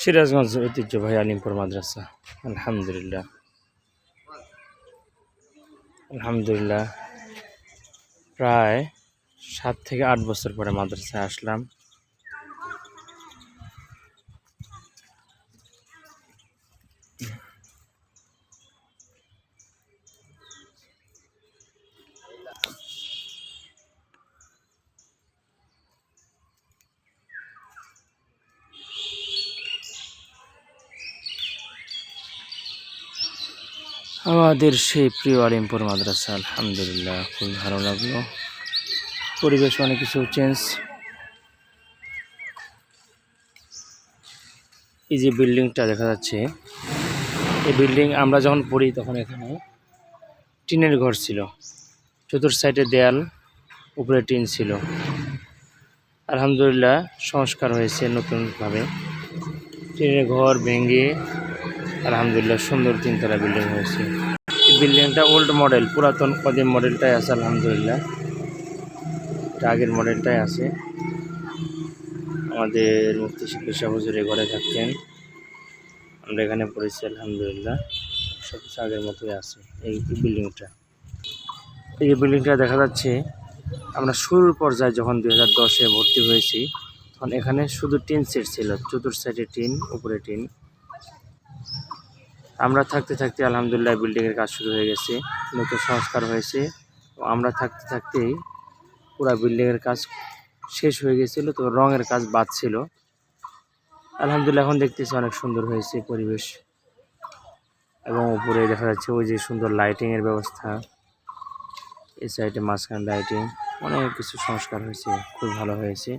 সিরাজগঞ্জ ঐতিহ্যবাহী আলিমপুর মাদ্রাসা। আলহামদুলিল্লাহ আলহামদুলিল্লাহ প্রায় 7 থেকে 8 বছর পরে মাদ্রাসায় আসলাম। আমাদের সেই প্রিয় আলিমপুর মাদ্রাসা, আলহামদুলিল্লাহ খুব ভালো লাগলো। পরিবেশ অনেক কিছু চেঞ্জ। এই যে বিল্ডিংটা দেখা যাচ্ছে, এই বিল্ডিং আমরা যখন পড়ি তখন এখানে টিনের ঘর ছিল, চতুর্থ সাইডে দেয়াল, উপরে টিন ছিল। আলহামদুলিল্লাহ সংস্কার হয়েছে নতুনভাবে, টিনের ঘর ভেঙে আলহামদুলিল্লাহ সুন্দর 3 তলা বিল্ডিং হয়েছে। এই বিল্ডিংটা ওল্ড মডেল, পুরাতন কদিম মডেলটাই আছে। আলহামদুলিল্লাহ এটা আগের মডেলটাই আছে। আমাদের মুফতি শিক্ষক সাহেব হুজুর এই ঘরে থাকতেন, আমরা এখানে পড়েছি। আলহামদুলিল্লাহ সব কিছু আগের মতোই আছে। এই বিল্ডিংটা, এই বিল্ডিংটা দেখা যাচ্ছে আমরা শুরুর পর্যায়ে যখন 2010-এ ভর্তি হয়েছি তখন এখানে শুধু টিন সেট ছিল, চতুর্থ সাইডে টিন, উপরে টিন। আমরা থাকতে থাকতে আলহামদুলিল্লাহ বিল্ডিংয়ের কাজ শুরু হয়ে গেছে, নতুন সংস্কার হয়েছে। আমরা থাকতে থাকতেই পুরো বিল্ডিংয়ের কাজ শেষ হয়ে গেছিল, তো রঙের কাজ বাদ ছিল। আলহামদুলিল্লাহ এখন দেখতেছি অনেক সুন্দর হয়েছে পরিবেশ, এবং উপরে দেখা যাচ্ছে ওই যে সুন্দর লাইটিংয়ের ব্যবস্থা, এই সাইডে মাঝখানে লাইটিং, অনেক কিছু সংস্কার হয়েছে, খুব ভালো হয়েছে,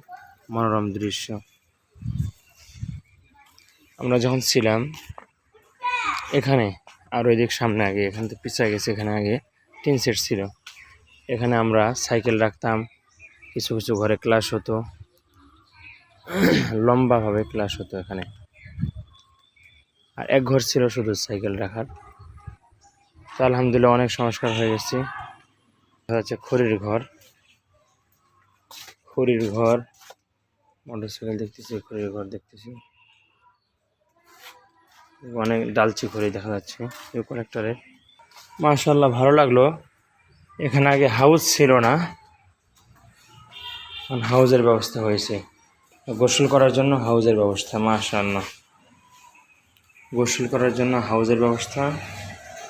মনোরম দৃশ্য। আমরা যখন ছিলাম এখানে, আর ওই দিক সামনে আগে, এখান থেকে পিছিয়ে গেছে, এখানে আগে টিন সেট ছিল। এখানে আমরা সাইকেল রাখতাম, কিছু কিছু ঘরে ক্লাস হতো, লম্বাভাবে ক্লাস হতো এখানে। আর এক ঘর ছিল শুধু সাইকেল রাখার। তো আলহামদুলিল্লাহ অনেক সংস্কার হয়ে গেছে। দেখা যাচ্ছে খড়ির ঘর, খড়ির ঘর, মোটরসাইকেল দেখতেছি, খড়ির ঘর দেখতেছি, অনেক ডালচি খড়ি দেখা যাচ্ছে এই কানেক্টরে। মাশাআল্লাহ ভালো লাগলো। এখানে আগে হাউস ছিল না, হাউজের ব্যবস্থা হয়েছে, গোসল করার জন্য হাউজের ব্যবস্থা। মাশাআল্লাহ গোসল করার জন্য হাউজের ব্যবস্থা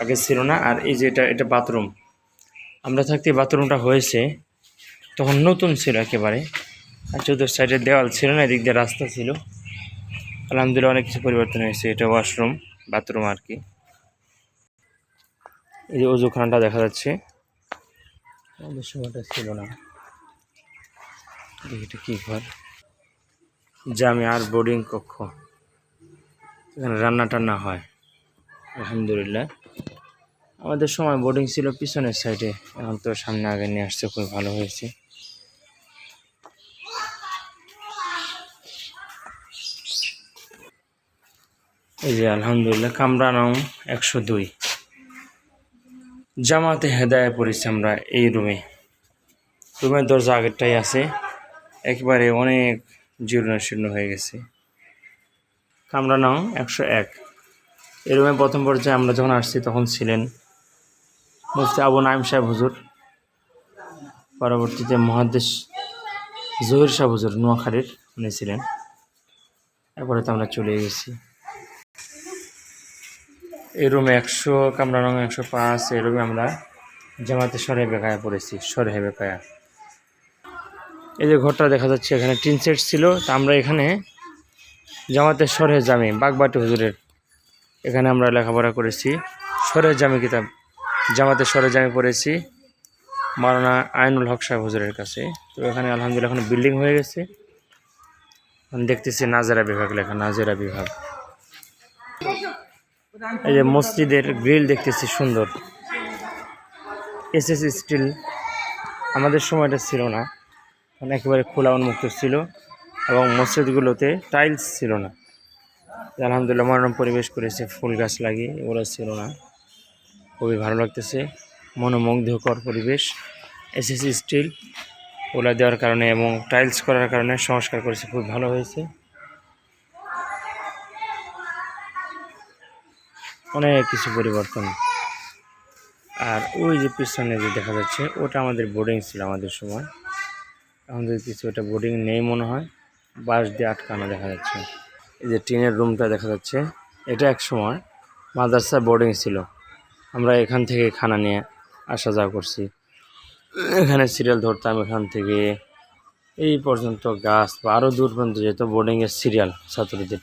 আগে ছিল না। আর এই যে এটা বাথরুম, আমরা থাকতে বাথরুমটা হয়েছে তখন নতুন ছিল একেবারে, আর চতুর্থ সাইডে দেওয়াল ছিল না, এদিক দিয়ে রাস্তা ছিল। আলহামদুলিল্লাহ অনেক কিছু পরিবর্তন হয়েছে। এটা ওয়াশরুম, বাথরুম আর কি। এই যে অজুখানাটা দেখা যাচ্ছে, আমাদের সময়টা ছিল না। এটা কি ঘর? জামিয়ার বোর্ডিং কক্ষ, এখানে রান্না টান্না হয়। আলহামদুলিল্লাহ আমাদের সময় বোর্ডিং ছিল পিছনের সাইডে, এখন তো সামনে আগে নিয়ে আসছে, খুব ভালো হয়েছে। এই যে আলহামদুলিল্লাহ কামরা নং 102, জামাতে হেদায়ে পড়েছি আমরা এই রুমে। রুমের দরজা আগেরটাই আছে, একেবারে অনেক জীর্ণ শীর্ণ হয়ে গেছে। কামরা নং 101। এই রুমে প্রথম পর্যায়ে আমরা যখন আসছি তখন ছিলেন মুফতি আবু নাঈম সাহেব হুজুর, পরবর্তীতে মুহাদ্দিস জহির সাহেব হুজুর নোয়াখালীর, উনি ছিলেন। এরপরে তো আমরা চলে গেছি। এই রুমে কামরা নং 105, এই রুমে আমরা জামাতে সরে বেকায়া পড়েছি, সরে বেকায়া। এই যে ঘরটা দেখা যাচ্ছে, এখানে টিন সেট ছিল, তা আমরা এখানে জামাতে সরে জামি বাগবাটি হুজুরের, এখানে আমরা লেখাপড়া করেছি। সরে জামি কিতাব, জামাতে সরে জামি পড়েছি মাওলানা আইনুল হক সাহেব হুজুরের কাছে। তো এখানে আলহামদুলিল্লাহ এখন বিল্ডিং হয়ে গেছে, দেখতেছি নাজেরা বিভাগ লেখা, নাজেরা বিভাগ। এই যে মসজিদের গ্রিল দেখতেছি সুন্দর, এসএস স্টিল। আমাদের সময়টা ছিল না, মানে একেবারে খোলা উন্মুক্ত ছিল, এবং মসজিদগুলোতে টাইলস ছিল না। আলহামদুলিল্লাহ মনোরম পরিবেশ করেছে, ফুল গাছ লাগিয়ে, এগুলো ছিল না। খুবই ভালো লাগতেছে, মনোমুগ্ধকর পরিবেশ। এসএস স্টিল ওলা দেওয়ার কারণে এবং টাইলস করার কারণে সংস্কার করেছে, খুব ভালো হয়েছে। অনেক কিছু পরিবর্তন। আর ওই যে পিছনে যে দেখা যাচ্ছে ওটা আমাদের বোর্ডিং ছিল আমাদের সময়। আমাদের কিছু ওটা বোর্ডিং নেই মনে হয়, বাঁশ দিয়ে আটকানো দেখা যাচ্ছে। এই যে টিনের রুমটা দেখা যাচ্ছে, এটা এক সময় মাদ্রাসা বোর্ডিং ছিল। আমরা এখান থেকে খানা নিয়ে আসা যাওয়া করছি, এখানে সিরিয়াল ধরতাম, এখান থেকে এই পর্যন্ত গাছ বা আরও দূর পর্যন্ত যেত বোর্ডিংয়ের সিরিয়াল ছাত্রদের।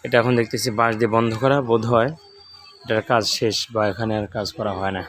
এটা এখন দেখতেছি বাঁশ দিয়ে বন্ধ করা, বোধ হয় এটার কাজ শেষ বা এখানে আর কাজ করা হয় না।